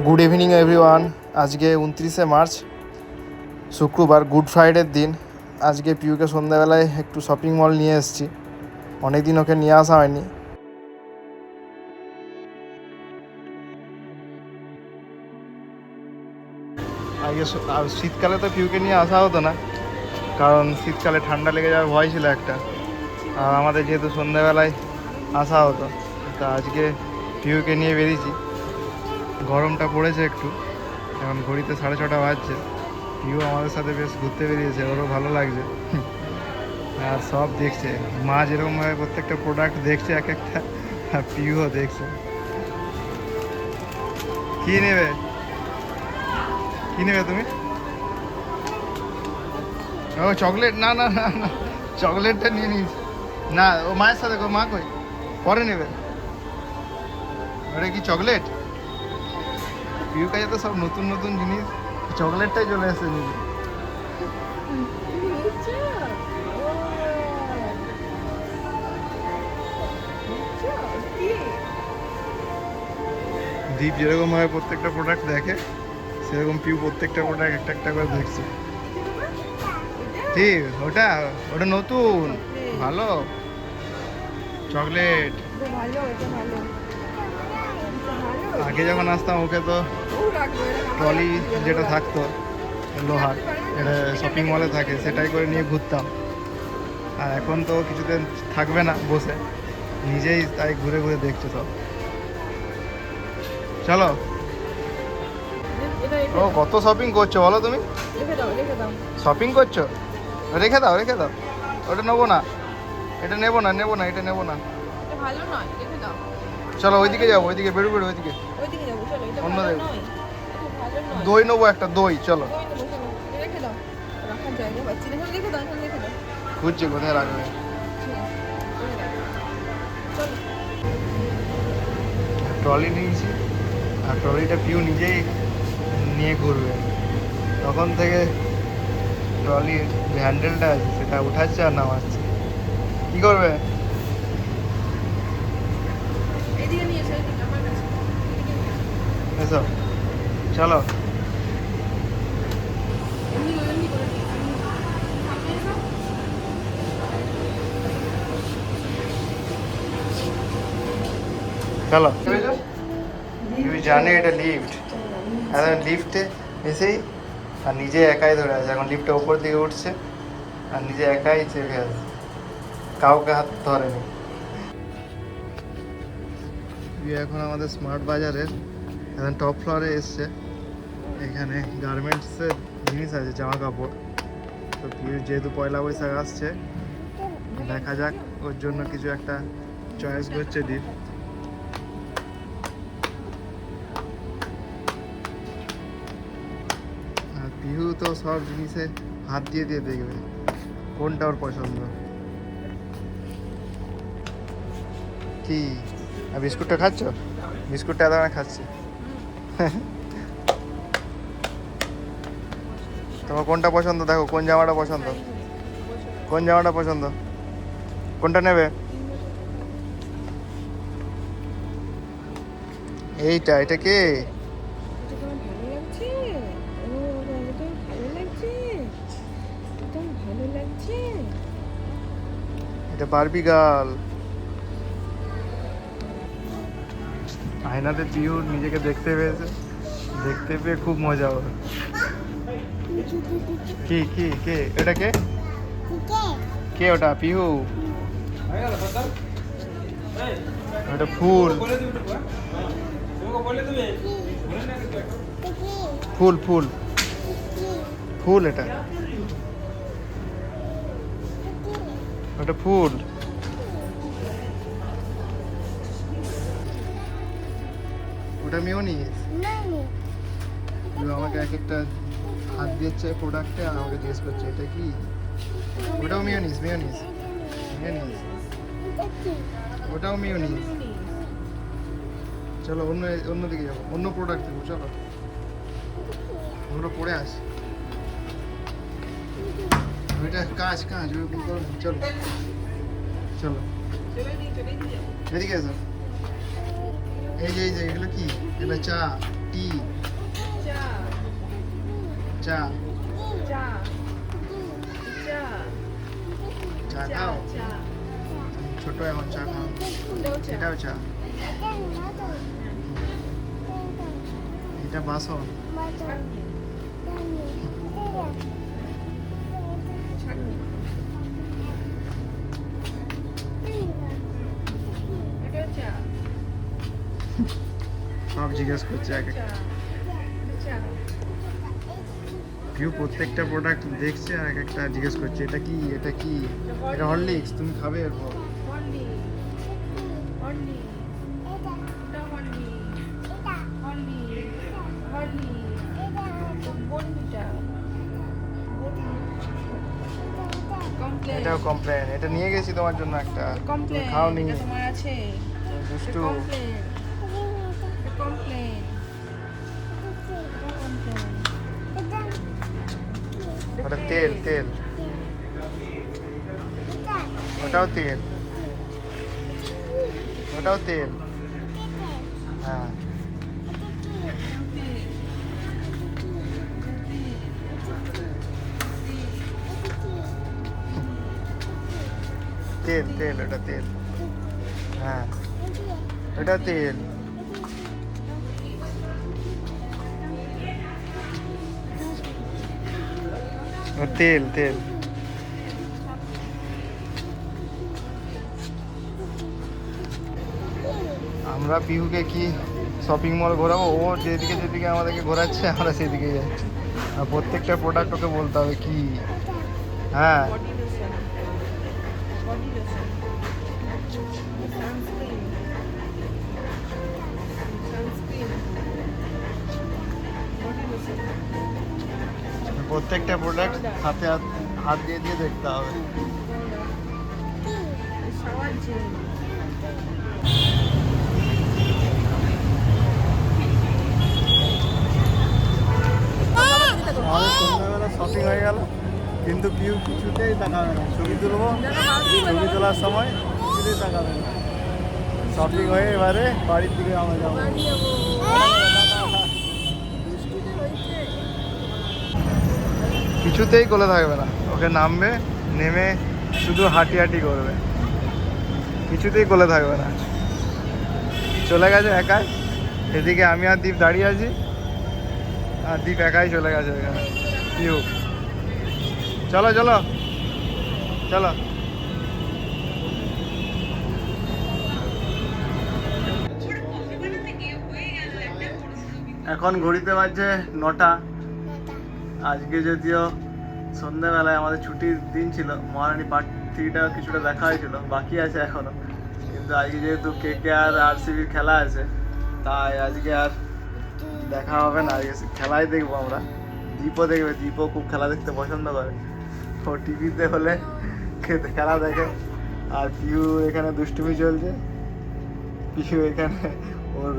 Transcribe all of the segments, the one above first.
Good evening everyone. আজকে 29শে March, শুক্রবার, good ফ্রাইডের দিন। আজকে পিউকে সন্ধ্যাবেলায় একটু শপিং মল নিয়ে এসেছি। অনেক দিন ওকে নিয়ে আসা হয়নি। আগে শীতকালে তো পিউকে নিয়ে আসা হতো না, কারণ শীতকালে ঠান্ডা লেগে যাওয়ার ভয় ছিল একটা। আর আমাদের যেহেতু সন্ধ্যাবেলায় আসা হতো, তা আজকে পিউকে নিয়ে বেরিয়েছি। গরমটা পড়েছে একটু, এখন ঘড়িতে 6:30 বাজছে। পিউ আমাদের সাথে বেশ ঘুরতে বেরিয়েছে, ওরও ভালো লাগছে। আর সব দেখছে, মা যেরকমভাবে প্রত্যেকটা প্রোডাক্ট দেখছে এক একটা, আর পিউও দেখছে। কি নেবে, কি নেবে তুমি? ও চকলেট? না না না না, চকলেটটা নিয়ে নিস না, ও মায়ের সাথে। মা কই? পরে নেবে। ওটা কি চকলেট? পিউ কাছে তো সব নতুন নতুন জিনিস, চকলেটটাই চলে এসেছে নিজে। দীপ যেরকম ভাবে প্রত্যেকটা প্রোডাক্ট দেখে, সেরকম পিউ প্রত্যেকটা প্রোডাক্ট একটা একটা করে দেখছে। ঠিক, ওটা ওটা নতুন ভালো চকলেট। আগে যখন আসতাম ওকে তো ট্রলি যেটা থাকতো লোহার, এটা শপিং মলে থাকে, সেটাই করে নিয়ে ঘুরতাম। আর এখন তো কিছুদিন থাকবে না বসে, নিজেই তাই ঘুরে ঘুরে দেখছো সব। চলো। ও কত শপিং করছো বলো তুমি? শপিং করছো? রেখে দাও, রেখে দাও। ওটা নেবো না, এটা নেবো না, নেবো না, এটা নেবো না। চলো ওইদিকে যাবো, ওইদিকে বেরো বেরো, ওইদিকে অন্য দেবো। দই নেবো একটা, দই। চলো, খুঁজছি কোথায় রাখবে। ট্রলি নিয়েছি, আর ট্রলিটা পিউ নিজেই নিয়ে ঘুরবে। তখন থেকে ট্রলির যে হ্যান্ডেলটা আছে সেটা উঠাচ্ছে আর নামাচ্ছে। কি করবে? এসো, চলো। চলো। তুই জানে এটা লিফট, এখন লিফটে এসেই আর নিজে একাই ধরে আছে। এখন লিফটে ওপর দিকে উঠছে আর নিজে একাই চেপে আছে, কাউকে হাত ধরেনি। এখন আমাদের স্মার্ট বাজারের এখন টপ ফ্লোরে এসছে। এখানে গার্মেন্টসের জিনিস আছে, জামা কাপড়। তো যেহেতু পয়লা বৈশাখ আসছে, দেখা যাক, ওর জন্য কিছু একটা চয়েস করছে ডিপ। আর পিহু তো সব জিনিসে হাত দিয়ে দিয়ে দেখবে কোনটা ওর পছন্দ। কি, আর বিস্কুটটা খাচ্ছ? বিস্কুটটা এত খাচ্ছি। তোমার কোনটা পছন্দ? দেখো কোন জামাটা পছন্দ, কোন জামাটা পছন্দ, কোনটা নেবে? এইটা, এটা কে? এটা বারবি গার্ল। আয়নাতে পিউ নিজেকে দেখতে পেয়েছে, দেখতে পেয়ে খুব মজা হবে। কি কি কে এটা? কে কে ওটা? পিহু? ওটা ফুল, ফুল ফুল ফুল, এটা ওটা ফুল। ওটা মিওনিস। আমাকে এক একটা হাত দিচ্ছে প্রোডাক্টে আর আমাকে জিজ্ঞেস করছে এটা কি। ওটাও মিওনিস, মিওনিস, মিওনিস, ওটাও মিওনিস। চলো অন্য দিকে যাবো, অন্য প্রোডাক্ট দেবো। চলো ওগুলো পরে আসি। ওইটা কাজ কাজ, চলো চলো এদিকে এসো। এই যে এগুলো কি? এগুলো চা। টি, চা চা, চা চা চা চা খাও। চা ছোট এখন চা খাও, এটাও চা, এটা বাসন, ছাঁকনি এটা চা সব জিজ্ঞেস করছে এক এক। চা চা কেউ প্রত্যেকটা প্রোডাক্ট দেখছে আর এক একটা জিজ্ঞেস করছে এটা কি, এটা কি, এটা হরলিক্স, তুমি খাবে এরপর। হর্লি হর্লি এটা হর্লি হর্লি হর্লি বর্ণিটা কমপ্লেন এটাও কমপ্লেন, এটা নিয়ে গেছি তোমার জন্য একটা, তুমি কমপ্লেন খাওনি, এটা তোমার আছে দুষ্টু। কমপ্লেন কমপ্লেন ওটা তেল, তেল, ওটাও তেল, ওটাও তেল, হ্যাঁ তেল, তেল, ওটা তেল, হ্যাঁ ওটা তেল। ও তেল, তেল। আমরা পিহুকে কি শপিং মল ঘোরাবো, ও যেদিকে যেদিকে আমাদেরকে ঘোরাচ্ছে আমরা সেদিকে যাচ্ছি, আর প্রত্যেকটা প্রোডাক্ট ওকে বলতে হবে কি। হ্যাঁ body lotion body lotion sunscreen sunscreen body lotion প্রত্যেকটা প্রোডাক্ট হাতে হাত হাত দিয়ে দিয়ে দেখতে হবে। শাওয়ার জেল আমাদের সন্ধ্যাবেলা শপিং হয়ে গেল, কিন্তু পিউ কিছুতেই তাকাবে না, ছবি তুলবো, ছবি তোলার সময় কিছুতেই তাকাবে না। শপিং হয়ে এবারে বাড়ির দিকে আমরা যাবো। কিছুতেই কোলে থাকবে না, ওকে নামবে, নেমে শুধু হাঁটি হাঁটি করবে, কিছুতেই কোলে থাকবে না। চলে গেছে একাই, এদিকে আমি আর দীপ দাঁড়িয়ে আছি, আর দীপ একাই চলে গেছে এখানে। পিউ চলো চলো চলো। এখন ঘড়িতে বাজছে 9টা। আজকে যদিও সন্ধ্যাবেলায় আমাদের ছুটির দিন ছিল, মহারানী পার্ট 3টা কিছুটা দেখা হয়েছিল, বাকি আছে এখনো, কিন্তু আজকে যেহেতু KKR আর RCBর খেলা আছে, তাই আজকে আর দেখা হবে না, আজকে খেলাই দেখবো আমরা। দীপও দেখবে, দীপও খুব খেলা দেখতে পছন্দ করে, ও টিভিতে হলে খেলা দেখে। আর পিউ এখানে দুষ্টুমি চলছে, পিউ এখানে ওর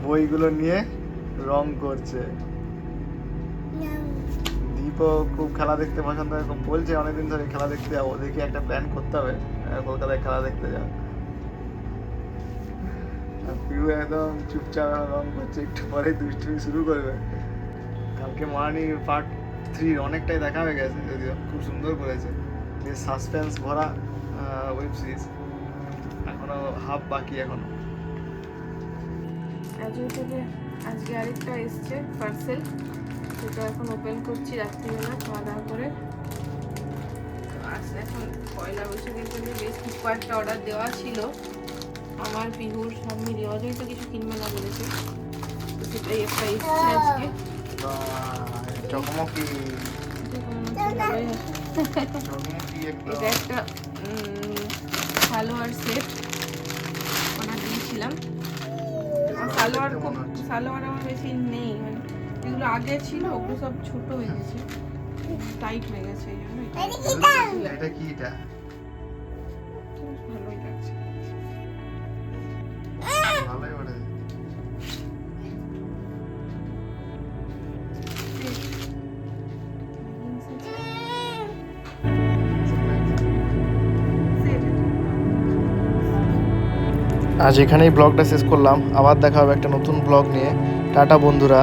বইগুলো নিয়ে রং করছে। দীপও খুব খেলা দেখতে পছন্দ করে, বলছে অনেকদিন ধরে খেলা দেখতে যাবো, দেখি একটা প্ল্যান করতে হবে কলকাতায় খেলা দেখতে যাও। আর পিউ একদম চুপচাপ রং করছে, একটু পরে দুষ্টুমি শুরু করবে। কালকে মহারানী পার্ট 3 অনেকটাই দেখা হয়ে গেছে, যদিও খুব সুন্দর করেছে, বেশ সাসপেন্স ভরা ওয়েব সিরিজ, এখনো হাফ বাকি এখনো। আজকে আরেকটা এসছে পার্সেল, সেটা এখন ওপেন করছি রাত্রিবেলা খাওয়া দাওয়া করে। এখন পয়লা বৈশাখের জন্য বেশ কিছু কয়েকটা অর্ডার দেওয়া ছিল আমার, পিহুর সব মিলিয়ে। অজয় তো কিছু কিনবে না বলেছে, তো সেটাই একটা এসছে আজকে। চকমকি ভালোই আছে। চকমকি একটা এটা একটা সালোয়ার সেট অর্ডার দিয়েছিলাম। সালোয়ার আমার বেশি নেই, মানে যেগুলো আগে ছিল ওগুলো সব ছোট হয়ে গেছে, টাইট হয়ে গেছে, এই জন্য এটা কি, এটা ভালোই লাগছে। ভালোই ওঠে। আজ এখানেই ব্লগটা শেষ করলাম, আবার দেখা হবে একটা নতুন ব্লগ নিয়ে। টাটা বন্ধুরা।